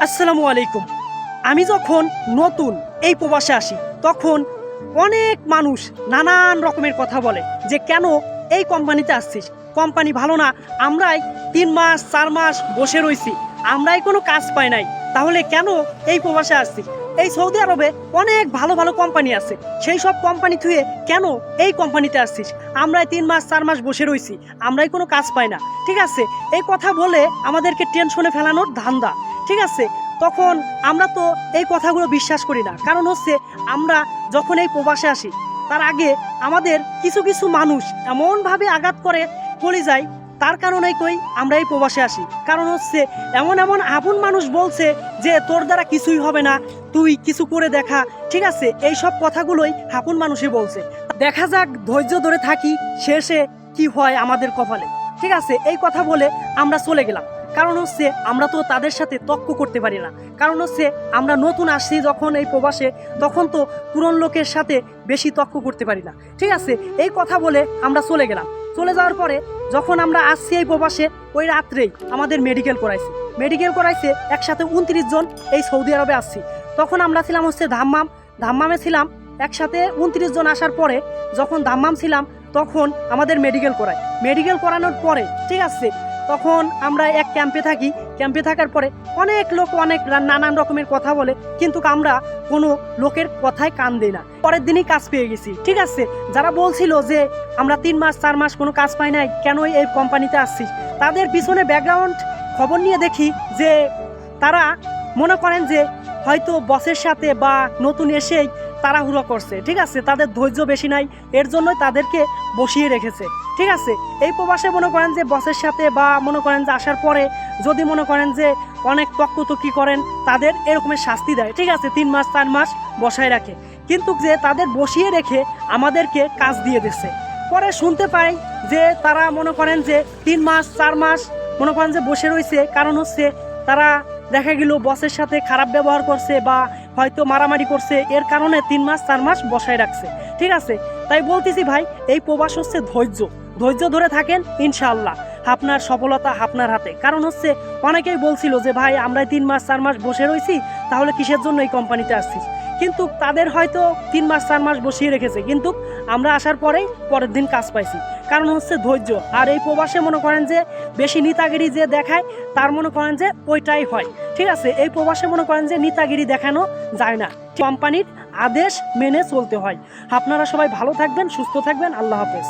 আসসালামু আলাইকুম। আমি যখন নতুন এই প্রবাসে আসি তখন অনেক মানুষ নানান রকমের কথা বলে যে কেন এই কোম্পানিতে আসছিস, কোম্পানি ভালো না, আমরাই 3 মাস 4 মাস বসে রয়েছি, আমরাই কোনো কাজ পাই নাই, তাহলে কেন এই প্রবাসে আসছিস? এই সৌদি আরবে অনেক ভালো ভালো কোম্পানি আছে, সেই সব কোম্পানি থুয়ে কেন এই কোম্পানিতে আসছিস? আমরাই 3 মাস 4 মাস বসে রয়েছি, আমরাই কোনো কাজ পাই না। ঠিক আছে, এই কথা বলে আমাদেরকে টেনশনে ফেলানোর ধান্দা। ঠিক আছে, তখন আমরা তো এই কথাগুলো বিশ্বাস করি না, কারণ হচ্ছে আমরা যখন এই প্রবাসে আসি তার আগে আমাদের কিছু কিছু মানুষ এমনভাবে আঘাত করে চলে যায়, তার কারণেই কই আমরা এই প্রবাসে আসি। কারণ হচ্ছে এমন এমন আপন মানুষ বলছে যে তোর দ্বারা কিছুই হবে না, তুই কিছু করে দেখা। ঠিক আছে, এই সব কথাগুলোই আপন মানুষই বলছে। দেখা যাক, ধৈর্য ধরে থাকি, শেষে কি হয় আমাদের কপালে। ঠিক আছে, এই কথা বলে আমরা চলে গেলাম। কারণ হচ্ছে আমরা তো তাদের সাথে তর্ক করতে পারি না, কারণ হচ্ছে আমরা নতুন আসছি যখন এই প্রবাসে, তখন তো পুরন লোকের সাথে বেশি তর্ক করতে পারি না। ঠিক আছে, এই কথা বলে আমরা চলে গেলাম। চলে যাওয়ার পরে যখন আমরা আসছি এই প্রবাসে, ওই রাত্রেই আমাদের মেডিকেল করাইছে একসাথে 29 জন এই সৌদি আরবে আসছি। তখন আমরা ছিলাম হচ্ছে ধাম্মামে ছিলাম একসাথে 29 জন। আসার পরে যখন ধাম্মাম ছিলাম তখন আমাদের মেডিকেল করানোর পরে, ঠিক আছে, তখন আমরা এক ক্যাম্পে থাকার পরে অনেক লোক অনেক নানান রকমের কথা বলে, কিন্তু আমরা কোনো লোকের কথায় কান দিই না। পরের দিনই কাজ পেয়ে গেছি। ঠিক আছে, যারা বলছিল যে আমরা 3 মাস 4 মাস কোনো কাজ পাই নাই, কেন এই কোম্পানিতে আসছিস, তাদের পিছনে ব্যাকগ্রাউন্ড খবর নিয়ে দেখি যে তারা মনে করেন যে হয়তো বসের সাথে বা নতুন এসেই তাড়াহুড়ো করছে। ঠিক আছে, তাদের ধৈর্য বেশি নাই, এর জন্যই তাদেরকে বসিয়ে রেখেছে। ঠিক আছে, এই প্রবাসে মনে করেন যে বসের সাথে বা মনে করেন যে আসার পরে যদি মনে করেন যে অনেক তক্কতকি করেন, তাদের এরকমের শাস্তি দেয়। ঠিক আছে, 3 মাস 4 মাস বসায় রাখে, কিন্তু যে তাদের বসিয়ে রেখে আমাদেরকে কাজ দিয়ে দিচ্ছে। পরে শুনতে পাই যে তারা মনে করেন যে 3 মাস 4 মাস মনে করেন যে বসে রয়েছে, কারণ হচ্ছে তারা দেখা গেল বসের সাথে খারাপ ব্যবহার করছে বা হয়তো মারামারি করছে, এর কারণে 3 মাস 4 মাস বসায় রাখছে। ঠিক আছে, তাই বলতেছি ভাই, এই প্রবাস হচ্ছে ধৈর্য ধরে থাকেন, ইনশাআল্লাহ আপনার সফলতা আপনার হাতে। কারণ হচ্ছে অনেকেই বলছিল যে ভাই আমরা 3 মাস 4 মাস বসে রয়েছি, তাহলে কিসের জন্য এই কোম্পানিতে আসছিস? কিন্তু তাদের হয়তো 3 মাস 4 মাস বসিয়ে রেখেছে, কিন্তু আমরা আসার পরেই পরের দিন কাজ পাইছি। কারণ হচ্ছে ধৈর্য। আর এই প্রবাসে মনে করেন যে বেশি নেতাগিরি যে দেখায়, তার মনে করেন যে ওইটাই হয়। ঠিক আছে, এই প্রবাসে মনে করেন যে নেতাগিরি দেখানো যায় না, কোম্পানির আদেশ মেনে চলতে হয়। আপনারা সবাই ভালো থাকবেন, সুস্থ থাকবেন, আল্লাহ হাফেজ।